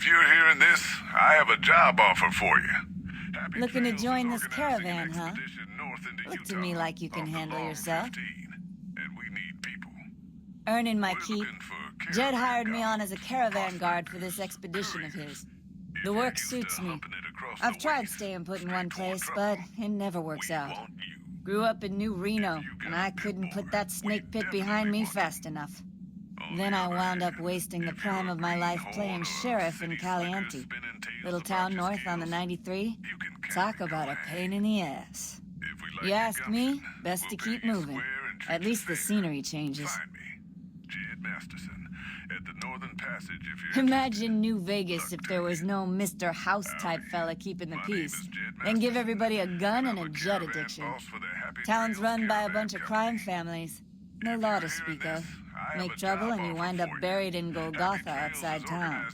If you're hearing this, I have a job offer for you. Happy Looking to Trails join is this organizing caravan, an huh? expedition north into Look to Utah me like you can off the handle Long yourself. 15, and we need people. Earning my We're keep. looking for Jed caravan hired me on guards, as a caravan guard for this prospectors, expedition of couriers. his. If The you're work used suits to me. humping it across I've the tried waste, staying put in straight one toward place, trouble, but it never works we out. want you. Grew up in New Reno, If you and got I a couldn't put billboard, that snake we pit behind definitely me want fast you. enough. On Then the I other wound up hand, wasting the if you're prime a of my life greenhorn playing or sheriff in city slicker Caliente. spinning tales Little about town your north on the skills, 93. you can Talk carry about go a hang. pain in the ass. If we like You your ask me, gumption, best we'll to pay keep you moving. square and treat At you least the fair. scenery changes. Find me, Jed Masterson, at the Northern Passage if you're Imagine New Vegas if there was no Mr. House-type fella keeping the peace. Then give everybody a gun and a jet addiction. Town's run by a bunch of crime families. No law to speak of. Make trouble and you wind up buried in Golgotha outside town.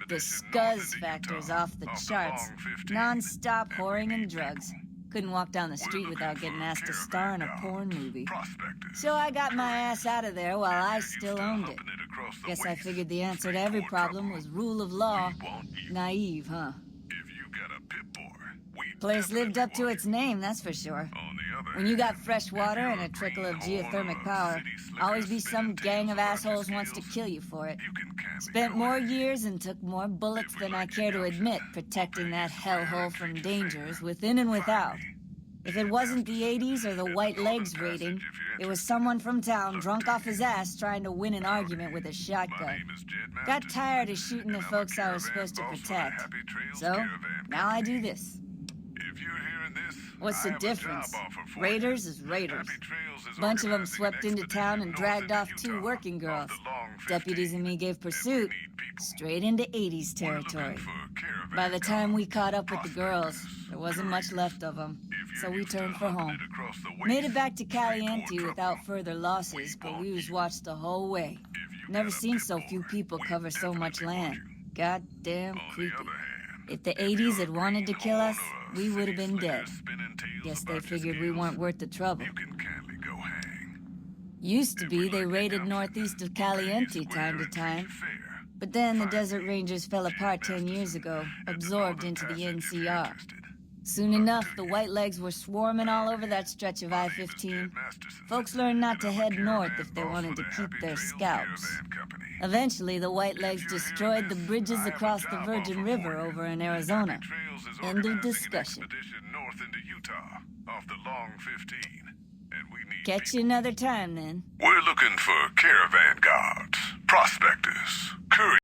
The scuzz factor's off the charts. Non-stop whoring and drugs. Couldn't walk down the street without getting asked to star in a porn movie. So I got my ass out of there while I still owned it. Guess I figured the answer to every problem was rule of law. Naive, huh? Place lived up to its name, that's for sure. When you got fresh water and a trickle of geothermal power, always be some gang of assholes wants to kill you for it. Spent more years and took more bullets than I care to admit protecting that hellhole from dangers within and without. If it wasn't the 80s or the white legs raiding, it was someone from town drunk off his ass trying to win an argument with a shotgun. Got tired of shooting the folks I was supposed to protect. So, now I do this. What's the difference? Raiders is raiders. Bunch of them swept into town and dragged off 2 working girls. Deputies and me gave pursuit, straight into 80s territory. By the time we caught up with the girls, there wasn't much left of them, so we turned for home. Made it back to Caliente without further losses, but we was watched the whole way. Never seen so few people cover so much land. Goddamn creepy. If the 80s had wanted to kill us, we would have been dead. Guess they figured we weren't worth the trouble. Used to be they raided northeast of Caliente time to time. But then the Desert Rangers fell apart 10 years ago, absorbed into the NCR. Soon enough, the Whitelegs were swarming all over that stretch of I-15. Folks learned not to head north if they wanted to keep their scalps. Eventually, the Whitelegs destroyed the bridges across the Virgin River over in Arizona. End of discussion. Catch you another time, then. We're looking for caravan guards, prospectors, couriers.